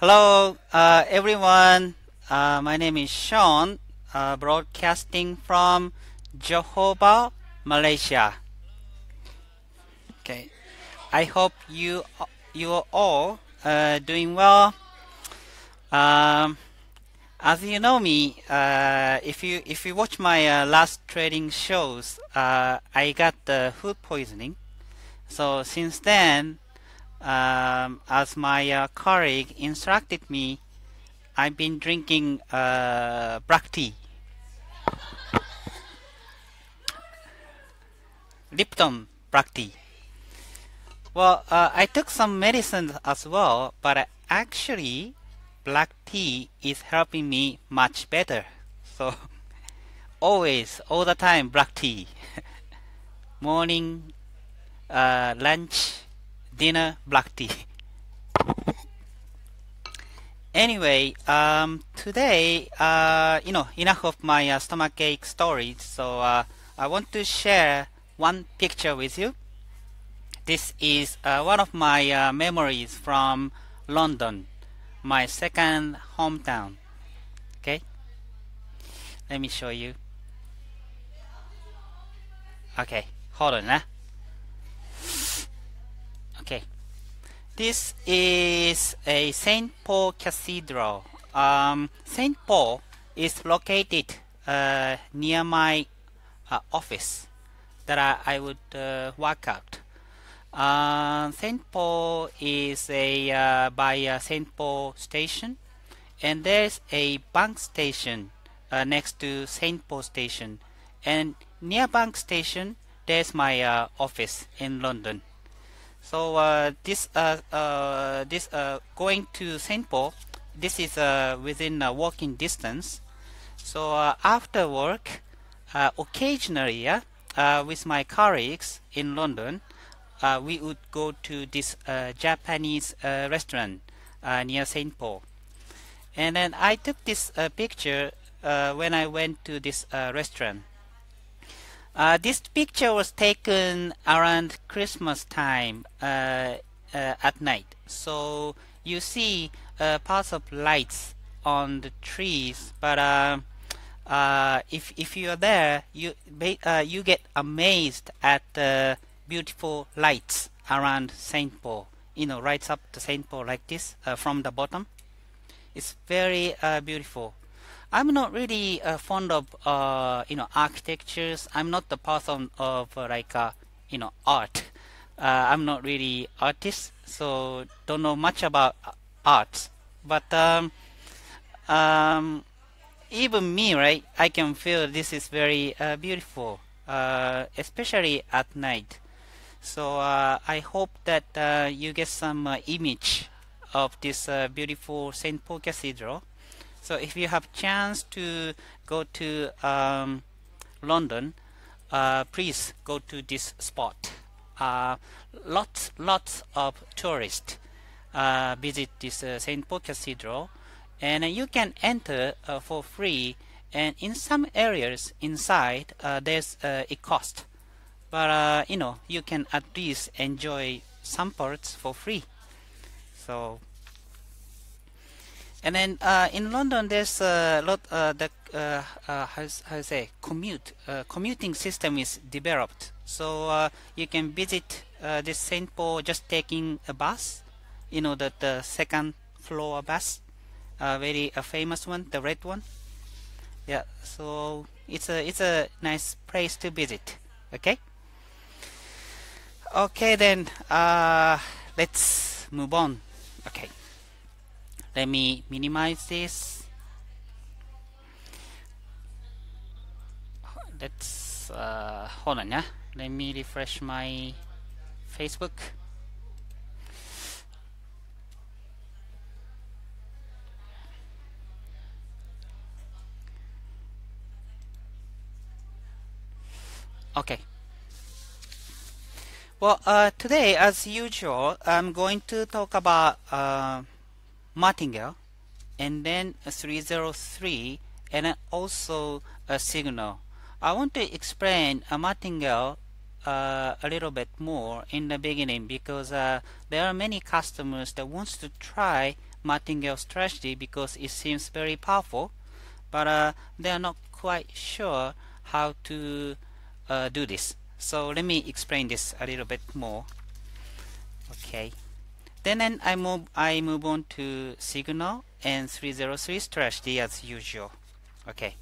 Hello, everyone. My name is Sean, broadcasting from Johor, Malaysia. Okay, I hope you are all doing well. Um, as you know me, if you watch my last trading shows, I got the food poisoning. So since then, as my colleague instructed me, I've been drinking black tea, Lipton black tea. Well, I took some medicine as well, but actually, black tea is helping me much better. So, always, all the time, black tea. Morning, lunch, dinner, black tea. Anyway, today, enough of my stomachache stories. So, I want to share one picture with you. This is one of my memories from London, my second hometown. Okay, let me show you. Okay, hold on. Okay, this is a St. Paul Cathedral. St. Paul is located near my office that I would work out. St. Paul is by St. Paul station, and there's a bank station next to St. Paul station, and near bank station there's my office in London. So this going to St. Paul, this is within walking distance. So after work, occasionally, with my colleagues in London, we would go to this Japanese restaurant near St. Paul. And then I took this picture when I went to this restaurant. This picture was taken around Christmas time at night. So you see parts of lights on the trees, but if you are there, you get amazed at the beautiful lights around St. Paul. Right up to St. Paul like this from the bottom. It's very beautiful. I'm not really fond of architectures. I'm not the person of art. I'm not really artist, so don't know much about arts. But even me, right? I can feel this is very beautiful, especially at night. So I hope that you get some image of this beautiful St. Paul Cathedral. So if you have chance to go to London, please go to this spot. Lots of tourists visit this St. Paul Cathedral, and you can enter for free. And in some areas inside, there's a cost, but you can at least enjoy some parts for free. So. And then in London, there's a lot. How say commuting system is developed, so you can visit this St. Paul just taking a bus. The second floor bus, very famous one, the red one. Yeah, so it's a nice place to visit. Okay. Okay, then let's move on. Okay. Let me minimize this. Let's hold on, yeah. Let me refresh my Facebook. Okay. Well, today, as usual, I'm going to talk about martingale, and then a 303, and then also a signal. I want to explain a martingale a little bit more in the beginning, because there are many customers that wants to try martingale strategy because it seems very powerful, but they are not quite sure how to do this. So let me explain this a little bit more. Okay. Then I move on to signal and 303 strategy as usual. Okay.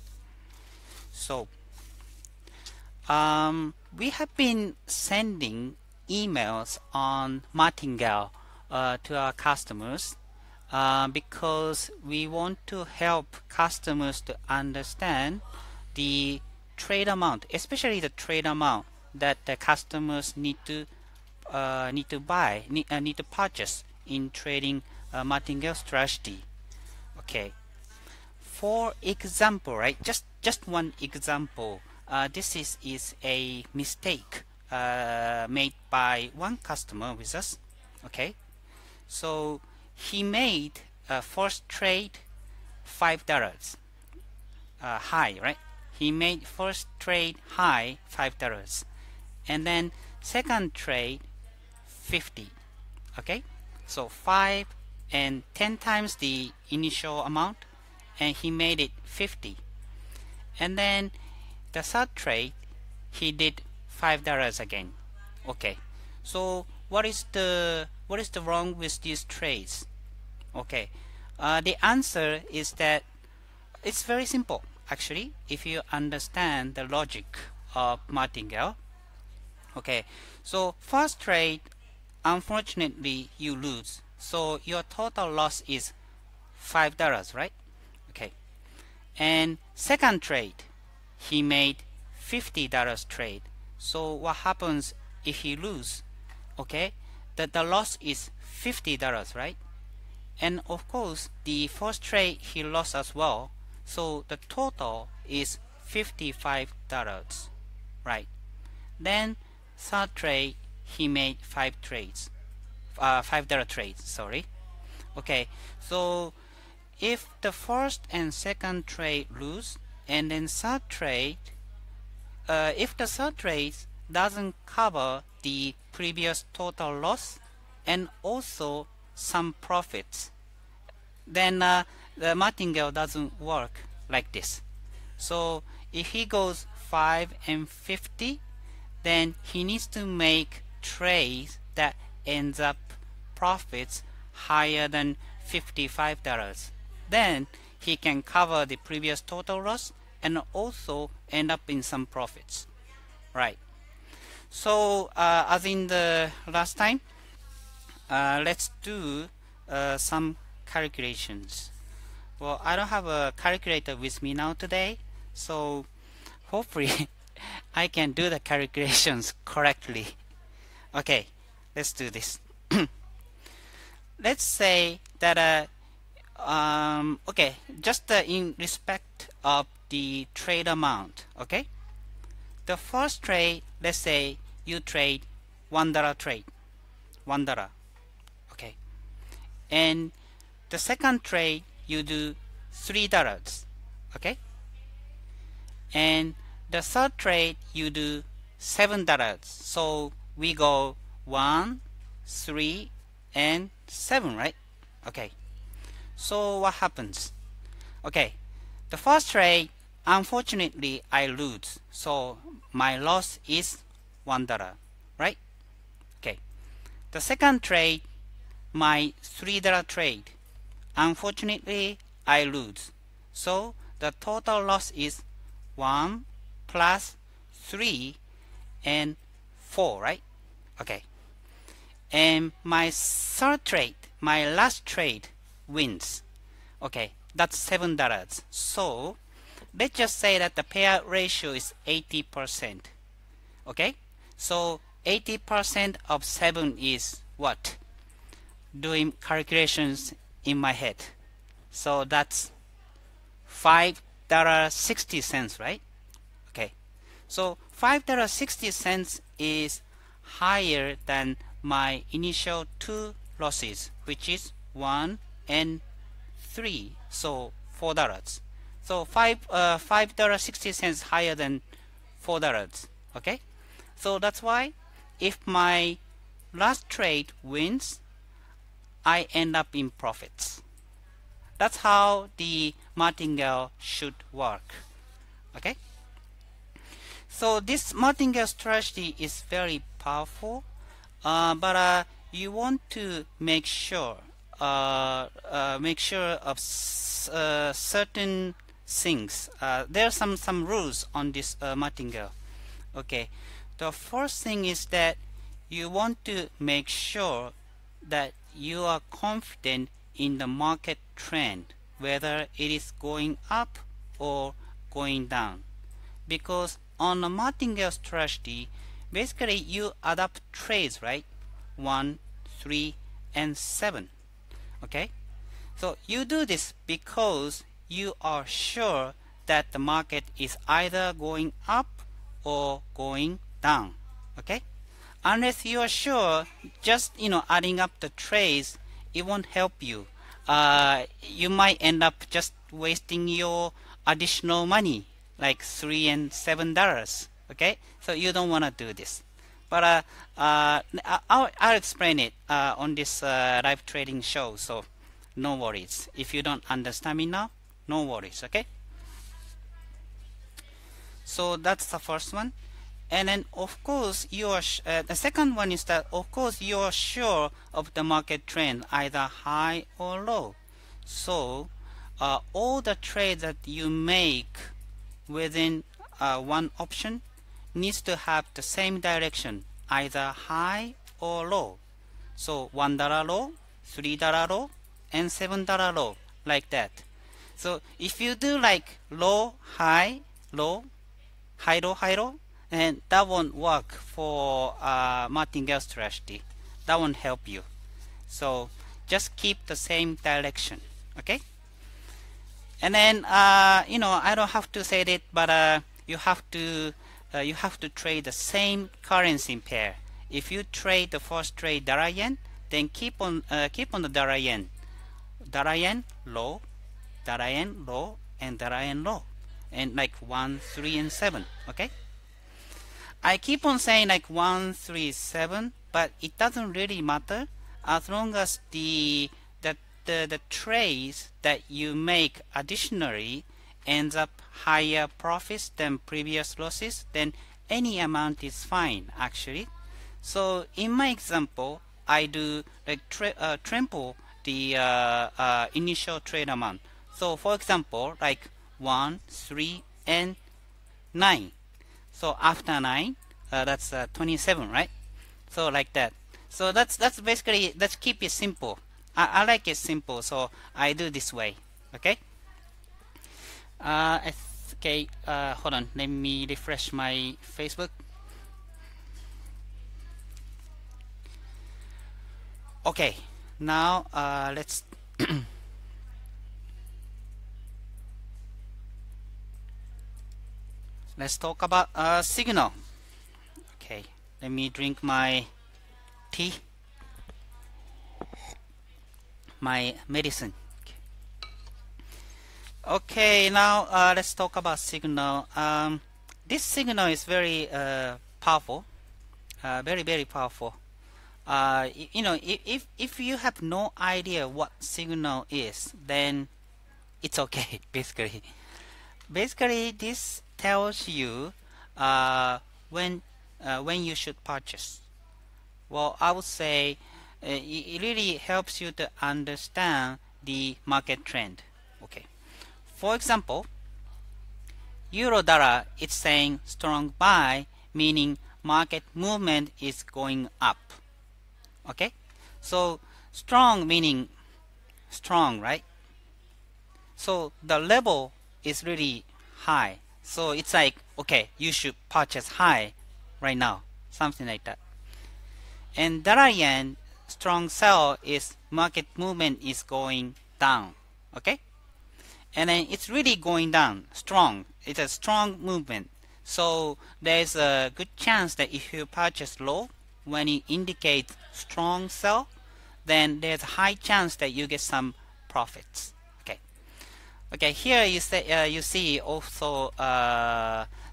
So we have been sending emails on martingale to our customers because we want to help customers to understand the trade amount, especially the trade amount that the customers need to purchase in trading martingale strategy. Okay. For example, right? Just one example. This is a mistake made by one customer with us. Okay. So he made first trade $5 high, right? He made first trade high $5, and then second trade 50. Okay, so 5 and 10 times the initial amount, and he made it 50. And then the third trade he did $5 again. Okay, so what is the wrong with these trades? Okay, the answer is that it's very simple actually, if you understand the logic of martingale. Okay, so first trade, unfortunately you lose, so your total loss is $5, right? Okay, and second trade he made $50 trade, so what happens if he lose? Okay, the loss is $50, right? And of course the first trade he lost as well, so the total is $55, right? Then third trade he made $5 trades, $5 trades, sorry. Okay, so if the first and second trade lose, and then third trade, if the third trade doesn't cover the previous total loss and also some profits, then the martingale doesn't work like this. So if he goes 5 and 50, then he needs to make trades that ends up profits higher than $55. Then he can cover the previous total loss and also end up in some profits, right? So as in the last time, let's do some calculations. Well, I don't have a calculator with me now today, so hopefully I can do the calculations correctly. Okay, let's do this. Let's say that okay, just in respect of the trade amount. Okay, the first trade, let's say you trade $1 trade, $1. Okay, and the second trade you do $3. Okay, and the third trade you do $7. So we go 1, 3, and 7, right? Okay, so what happens? Okay, the first trade, unfortunately I lose, so my loss is $1, right? Okay, the second trade, my $3 trade, unfortunately I lose, so the total loss is 1 plus 3 and 4, right? Okay, and my third trade, my last trade, wins. Okay, that's $7. So let's just say that the payout ratio is 80%. Okay, so 80% of 7 is what? Doing calculations in my head, so that's $5.60, right? Okay, so $5.60 is higher than my initial two losses, which is 1 and 3, so $4. So $5.60 higher than $4. Okay, so that's why if my last trade wins, I end up in profits. That's how the martingale should work. Okay, so this martingale strategy is very powerful, but you want to make sure of certain things. There are some rules on this martingale. Okay, the first thing is that you want to make sure that you are confident in the market trend, whether it is going up or going down. Because on a martingale strategy, basically you adapt trades, right? 1, 3, and 7. Okay, so you do this because you are sure that the market is either going up or going down. Okay, unless you are sure, just adding up the trades, it won't help you. You might end up just wasting your additional money, like $3 and $7. Okay, so you don't want to do this. But I'll explain it on this live trading show, so no worries. If you don't understand me now, no worries. Okay, so that's the first one. And then of course you are the second one is that of course you are sure of the market trend, either high or low. So all the trades that you make within one option needs to have the same direction, either high or low. So $1 low, $3 low, and $7 low, like that. So if you do like low, high, low, high, low, high, low, and that won't work for martingale strategy. That won't help you. So just keep the same direction. Okay, and then I don't have to say that, but you have to trade the same currency pair. If you trade the first trade dollar yen, then keep on the dollar yen low, dollar yen low, and dollar yen low, and like 1, 3, and 7. Okay, I keep on saying like 1, 3, 7, but it doesn't really matter as long as the trades that you make additionally ends up higher profits than previous losses. Then any amount is fine actually. So in my example, I do like triple the initial trade amount. So for example, like 1, 3, and 9. So after 9, that's 27, right? So like that. So that's basically, let's keep it simple. I like it simple, so I do this way. Okay. Okay. Hold on. Let me refresh my Facebook. Okay. Now let's let's talk about signal. Okay. Let me drink my tea. My medicine. Okay, now let's talk about signal. This signal is very powerful, very powerful. If you have no idea what signal is, then it's okay. Basically, this tells you when you should purchase. Well, I would say it really helps you to understand the market trend. Okay, for example, euro dollar, it's saying strong buy, meaning market movement is going up. Okay, so strong meaning strong, right? So the level is really high, so it's like, okay, you should purchase high right now, something like that. And dollar yen, strong sell is market movement is going down. Okay, and then it's really going down strong. It's a strong movement, so there's a good chance that if you purchase low when it indicates strong sell, then there's a high chance that you get some profits. Okay, here you see also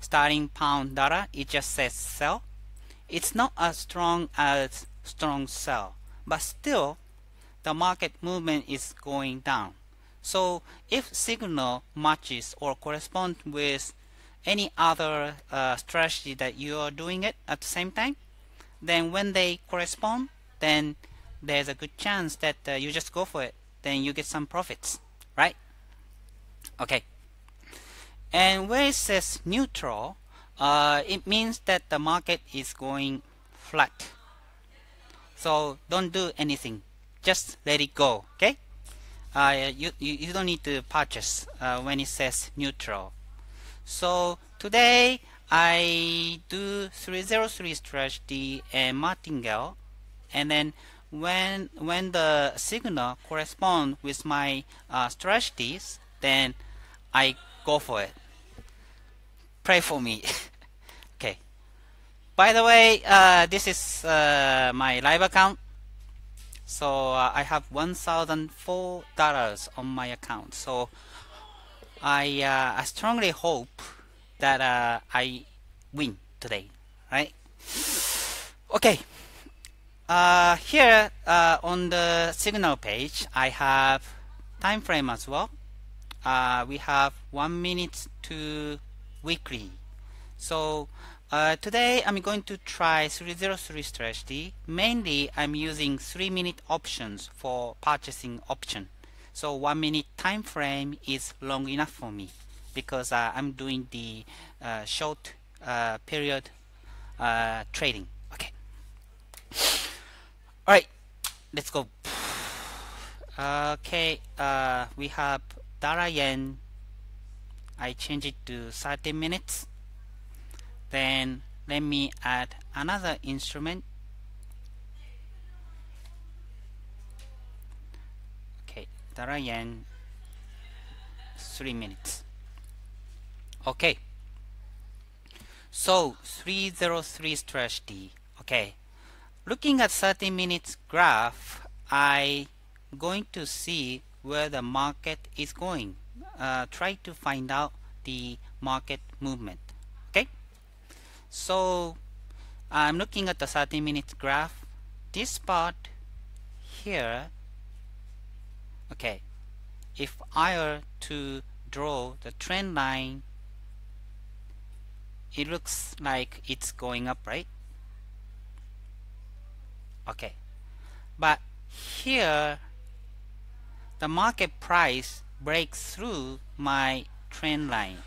starting pound dollar, it just says sell. It's not as strong as strong sell, but still the market movement is going down. So if signal matches or correspond with any other strategy that you are doing it at the same time, then when they correspond, then there's a good chance that you just go for it. Then you get some profits, right? Okay. And where it says neutral, it means that the market is going flat. So don't do anything. Just let it go, okay? You don't need to purchase when it says neutral. So today I do 303 strategy and martingale, and then when the signal correspond with my strategies, then I go for it. Pray for me. Okay. By the way, this is my live account. So I have $1,004 on my account. So I strongly hope that I win today, right? Okay. Here on the signal page, I have time frame as well. We have 1 minute to weekly. So today I'm going to try 303 strategy. Mainly I'm using 3-minute options for purchasing option. So 1 minute time frame is long enough for me because I'm doing the short period trading. Okay. Alright, let's go. Okay, we have dollar yen. I change it to 30 minutes. Then let me add another instrument. Okay, dollar yen 3 minutes. Okay, so 303 strategy. Okay, looking at 30 minutes graph, I going to see where the market is going. Try to find out the market movement. Okay, so I'm looking at the 30 minutes graph. This part here, okay, if I were to draw the trend line, it looks like it's going up, right? Okay, but here the market price breaks through my trend line,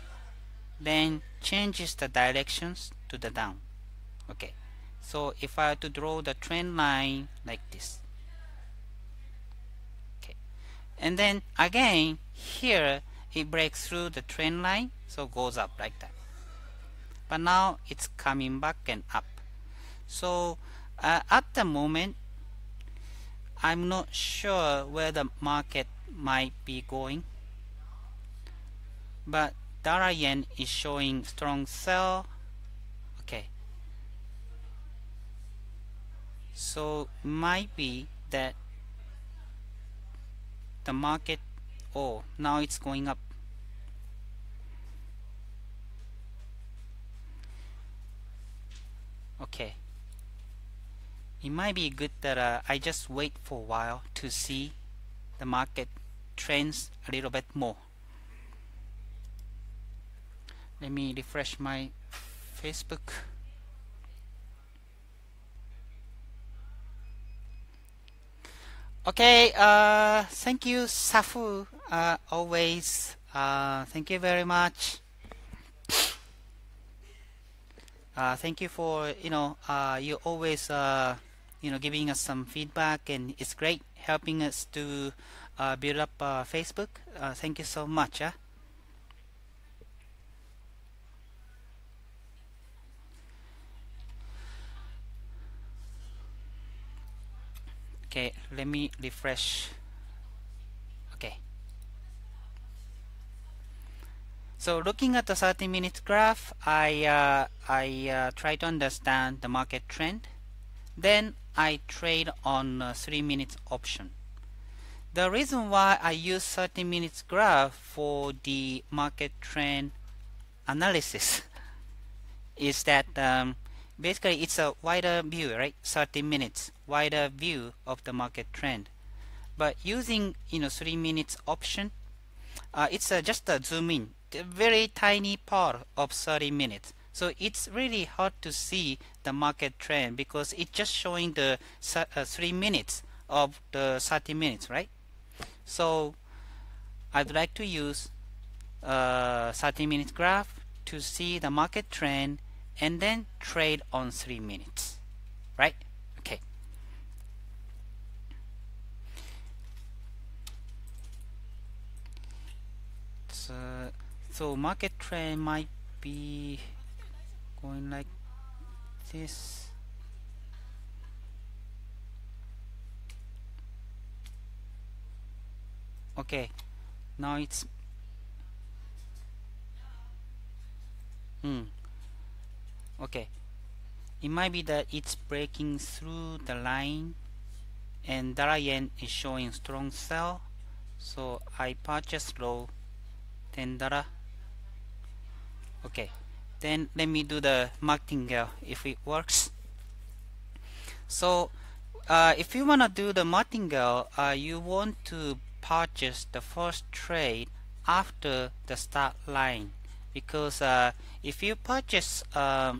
then changes the directions to the down. Okay, so if I were to draw the trend line like this, okay, and then again here it breaks through the trend line, so goes up like that. But now it's coming back and up. So at the moment I'm not sure where the market might be going, but dollar yen is showing strong sell. Okay, so might be that the market, oh, now it's going up. Okay, it might be good that I just wait for a while to see the market trends a little bit more. Let me refresh my Facebook. Okay, thank you, Safu. Always, thank you very much. Thank you for you always giving us some feedback, and it's great helping us to build up Facebook. Thank you so much. Okay, let me refresh. Okay, so looking at the 30-minute graph, I try to understand the market trend. Then I trade on 3 minutes option. The reason why I use 30 minutes graph for the market trend analysis is that basically it's a wider view, right? 30 minutes wider view of the market trend. But using 3 minutes option, it's just a zoom in, a very tiny part of 30 minutes. So it's really hard to see the market trend because it's just showing the 3 minutes of the 30 minutes, right? So I'd like to use 30-minute graph to see the market trend and then trade on 3 minutes, right? Okay. So market trend might be going like this. Okay, now it's okay. It might be that it's breaking through the line and dollar yen is showing strong sell. So I purchase low $10. Okay, then let me do the martingale if it works. So if you want to do the martingale, you want to purchase the first trade after the start line, because if you purchase the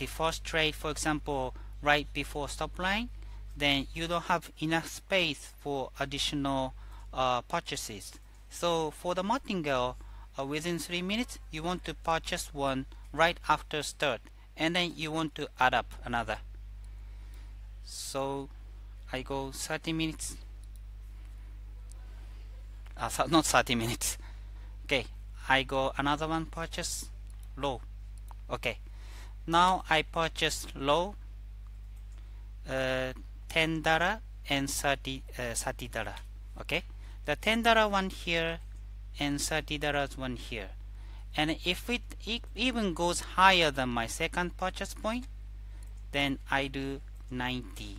first trade, for example, right before stop line, then you don't have enough space for additional purchases. So for the martingale, within 3 minutes, you want to purchase one right after start, and then you want to add up another. So I go 30 minutes, not 30 minutes. Okay, I go another one, purchase low. Okay, now I purchase low $10 and $30. Okay, the $10 one here and $30 one here, and if it even goes higher than my second purchase point, then I do 90.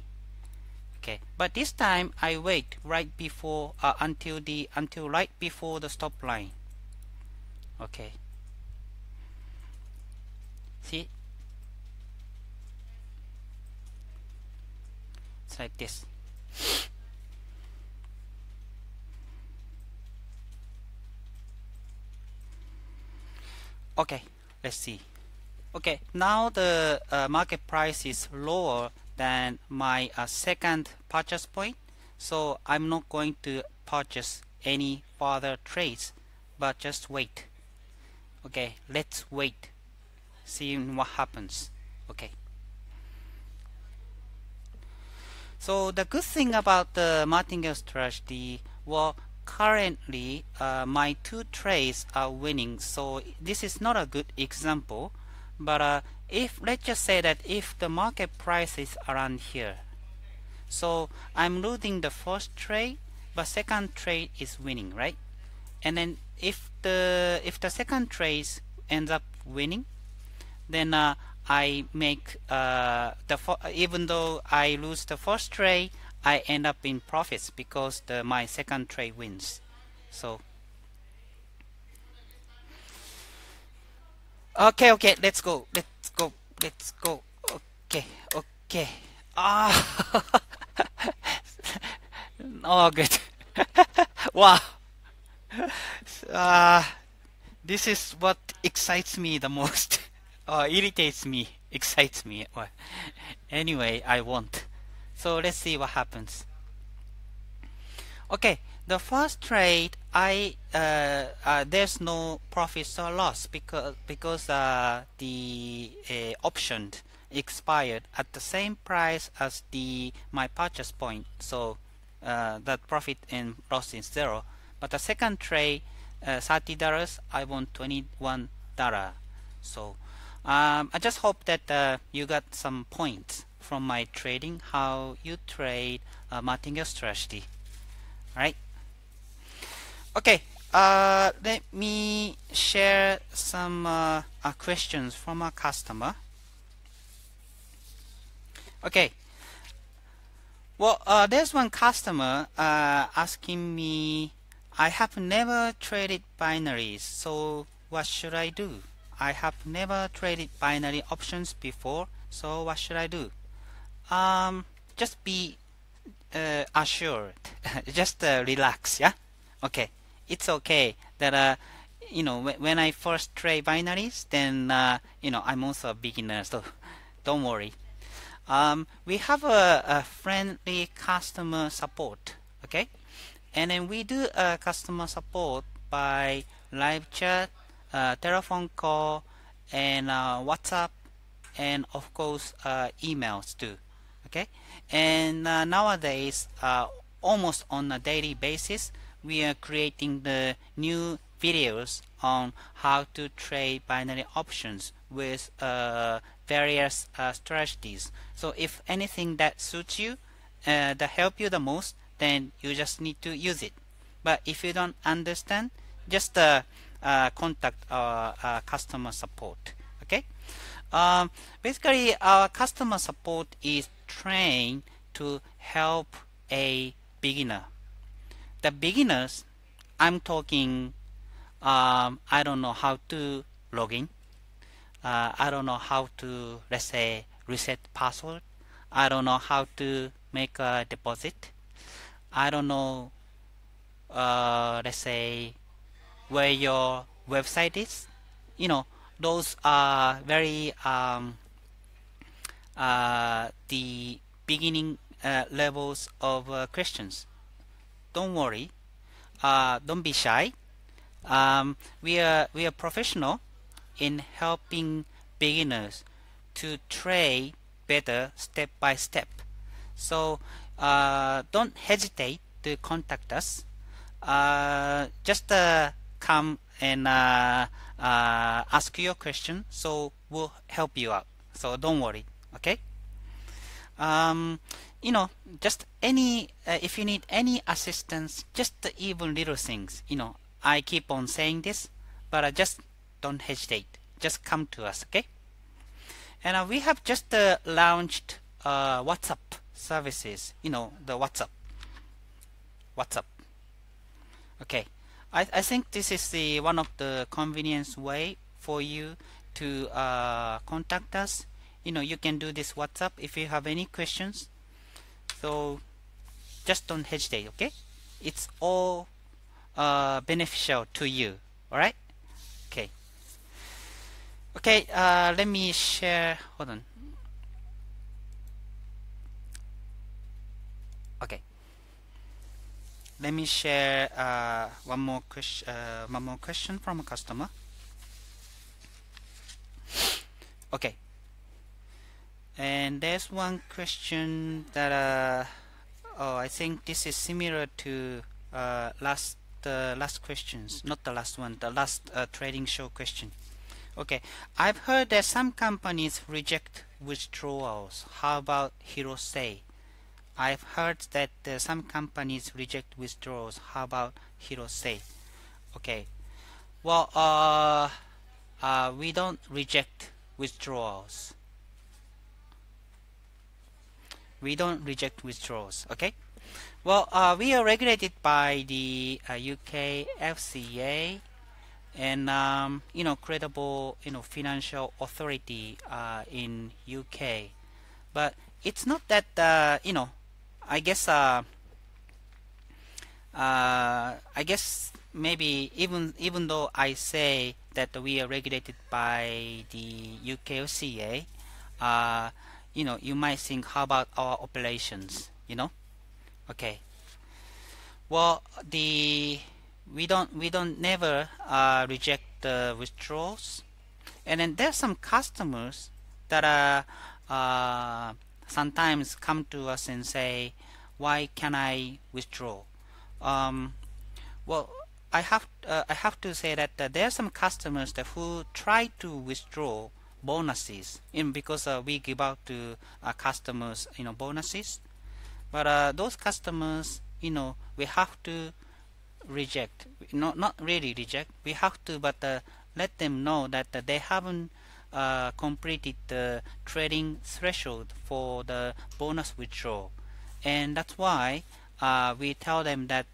Okay, but this time I wait right before until right before the stop line. Okay, see, it's like this. Okay, let's see. Okay, now the market price is lower than my second purchase point, so I'm not going to purchase any further trades, but just wait. Okay, let's wait, see what happens. Okay, so the good thing about the martingale strategy, well, currently my two trades are winning, so this is not a good example. But if, let's just say that if the market price is around here, so I'm losing the first trade, but second trade is winning, right? And then if the second trade ends up winning, then I make even though I lose the first trade, I end up in profits because my second trade wins. So okay, let's go. Okay. Ah, oh, good. Wow. Uh, this is what excites me the most. Irritates me, excites me. Well, anyway, I won't. So let's see what happens. Okay, the first trade, there's no profits or loss because the option expired at the same price as my purchase point, so that profit and loss is zero. But the second trade, $30, I want $21. So I just hope that you got some points from my trading, how you trade martingale strategy. Right? Okay, let me share some questions from a customer. Okay, well, there's one customer asking me, I have never traded binaries, so what should I do? I have never traded binary options before, so what should I do? Just be assured. Just relax, yeah. Okay, it's okay that when I first trade binaries, then I'm also a beginner, so don't worry. We have a friendly customer support, okay, and then we do customer support by live chat, telephone call, and WhatsApp, and of course emails too, okay. And nowadays, almost on a daily basis, we are creating the new videos on how to trade binary options with various strategies. So if anything that suits you, that help you the most, then you just need to use it. But if you don't understand, just contact our customer support, okay. Basically, our customer support is trained to help a beginner. The beginners, I'm talking, I don't know how to log in. I don't know how to, let's say, reset password. I don't know how to make a deposit. I don't know, let's say, where your website is. Those are very the beginning levels of questions. Don't worry. Don't be shy. We are professional in helping beginners to trade better step by step. So don't hesitate to contact us. Just come and ask your question, so we'll help you out. So don't worry, okay? Um, just any if you need any assistance, just even little things. I keep on saying this, but just don't hesitate. Just come to us, okay? And we have just launched WhatsApp services. The WhatsApp. Okay, I think this is the one of the convenience way for you to contact us. You can do this WhatsApp if you have any questions. So just don't hesitate, okay? It's all beneficial to you. All right? Okay. Okay. Let me share. Hold on. Okay. Let me share one more question from a customer. Okay. And there's one question that I think this is similar to last questions, not the last one, the last trading show question. Okay, I've heard that some companies reject withdrawals. How about Hirose? I've heard that some companies reject withdrawals. How about Hirose? Okay, well, we don't reject withdrawals. We don't reject withdrawals. Okay. Well, we are regulated by the UK FCA and credible financial authority in UK. But it's not that I guess maybe even though I say that we are regulated by the UK FCA, you might think, how about our operations? Okay. Well, we don't never reject the withdrawals, and then there's some customers that sometimes come to us and say, why can I withdraw? Well, I have to say that there are some customers who try to withdraw bonuses because we give out to customers bonuses, but those customers we have to reject. Not really reject, we have to, but let them know that they haven't completed the trading threshold for the bonus withdrawal, and that's why we tell them that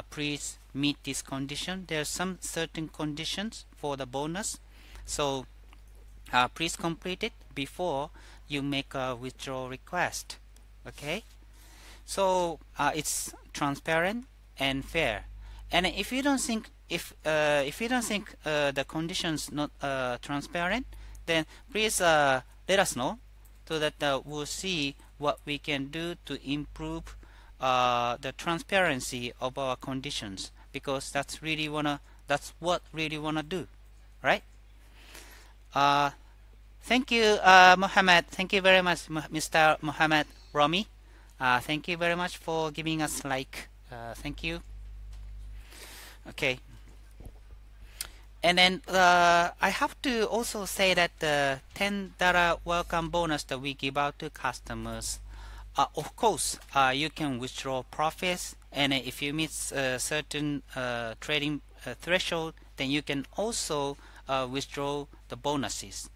please meet this condition. There's some certain conditions for the bonus, so please complete it before you make a withdrawal request. Okay, So it's transparent and fair. And if you don't think the conditions not transparent, then please let us know so that we'll see what we can do to improve the transparency of our conditions, because that's what really wanna do, right? uh, Thank you, Mohammed. Thank you very much, Mr. Mohammed Romi. Thank you very much for giving us like. Thank you. Okay. And then I have to also say that the $10 welcome bonus that we give out to customers, of course, you can withdraw profits, and if you meet a certain trading threshold, then you can also withdraw the bonuses,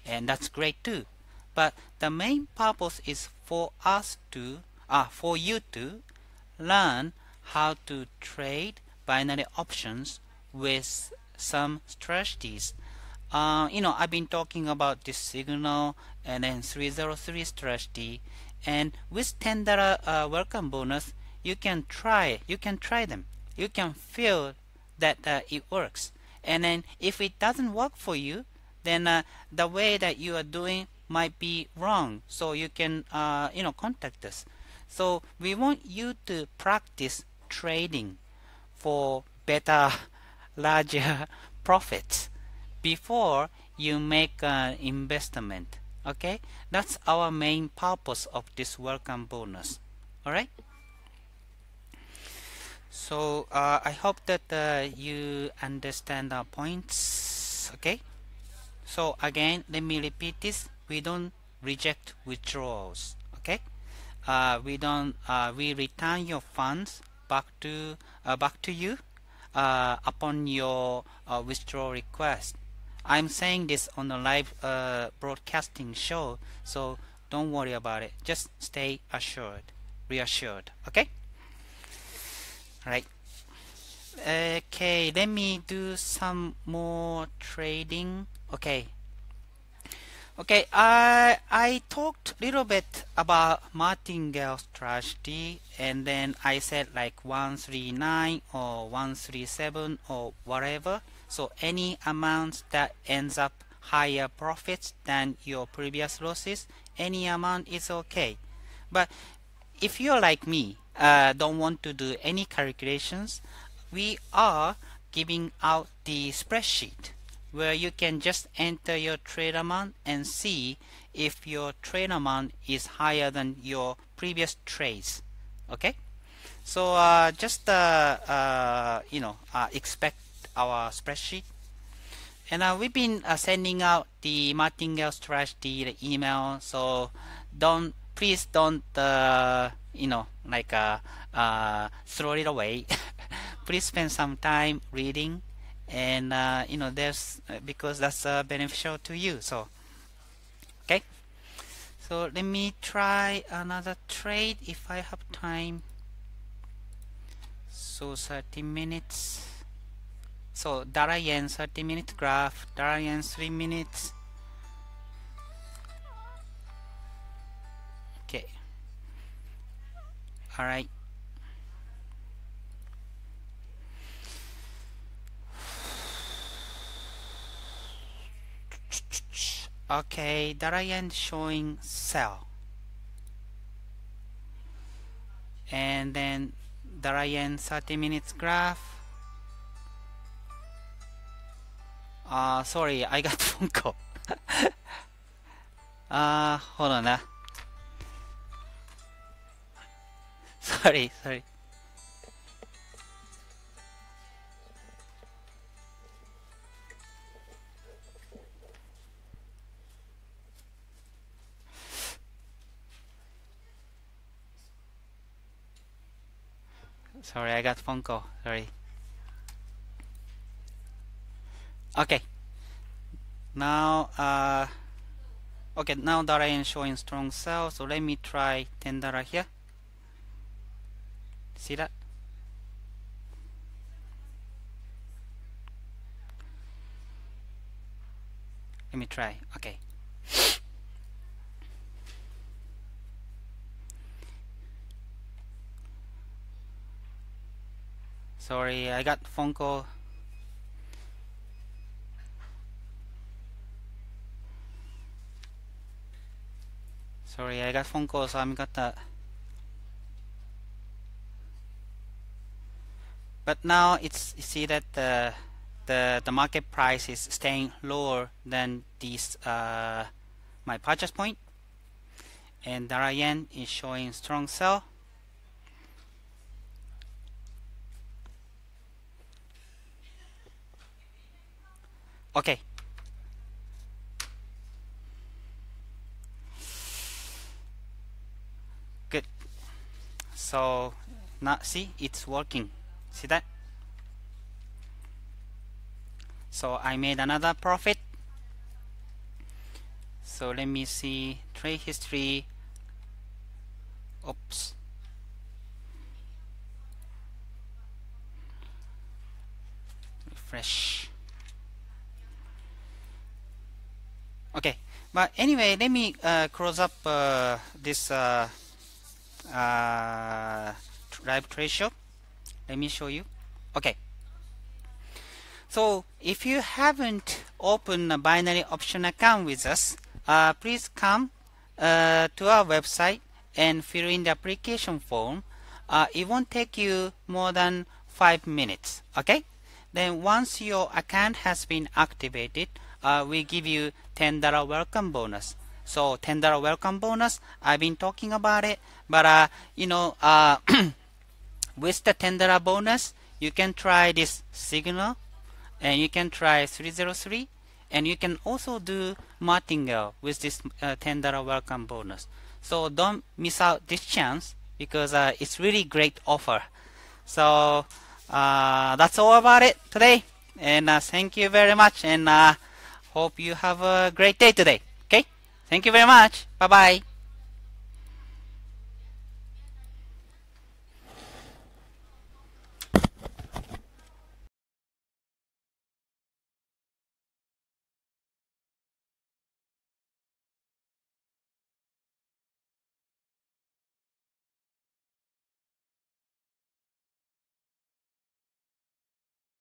and that's great too. But the main purpose is for you to learn how to trade binary options with some strategies. I've been talking about this signal and then 303 strategy, and with $10 welcome bonus, you can try them. You can feel that it works, and then if it doesn't work for you, then the way that you are doing might be wrong, so you can contact us. So we want you to practice trading for better larger profits before you make an investment. Okay, that's our main purpose of this welcome bonus. All right, so I hope that you understand our points. Okay, so again, let me repeat this. We don't reject withdrawals. Okay, we return your funds back to you upon your withdrawal request. I'm saying this on a live broadcasting show, so don't worry about it. Just stay reassured. Okay. All right. Okay, let me do some more trading. Okay. Okay, I talked a little bit about martingale strategy, and then I said like 139 or 137 or whatever. So any amount that ends up higher profits than your previous losses, any amount is okay. But if you're like me, don't want to do any calculations, we are giving out the spreadsheet where you can just enter your trade amount and see if your trade amount is higher than your previous trades. Okay, so just expect our spreadsheet, and we've been sending out the martingale strategy, the email. So please don't throw it away. Please spend some time reading, and there's because that's beneficial to you. So okay, so let me try another trade if I have time. So 30 minutes. So dollar yen 30-minute graph, dollar yen 3 minutes. Okay, all right. Okay, dollar yen showing sell, and then dollar yen 30 minutes graph. Sorry, I got phone call. Hold on. Sorry. Sorry, I got phone call. Sorry. Okay. Now, okay, now dollar yen showing strong sell. So let me try $10 here. See that? Let me try. Okay. Sorry, I got phone call. Sorry, I got phone call, so I'm got that. But now it's, you see that the market price is staying lower than these my purchase point, and dollar yen is showing strong sell. Okay. Good. So now see, it's working. See that? So I made another profit. So let me see trade history. Oops. Refresh. Okay, but anyway, let me close up this live ratio. Let me show you. Okay. So if you haven't opened a binary option account with us, please come to our website and fill in the application form. It won't take you more than 5 minutes. Okay. Then once your account has been activated, we give you $10 welcome bonus. So $10 welcome bonus, I've been talking about it, but with the $10 bonus, you can try this signal, and you can try 303, and you can also do martingale with this $10 welcome bonus. So don't miss out this chance, because it's really great offer. So that's all about it today, and thank you very much, and hope you have a great day today. Okay, thank you very much. Bye bye.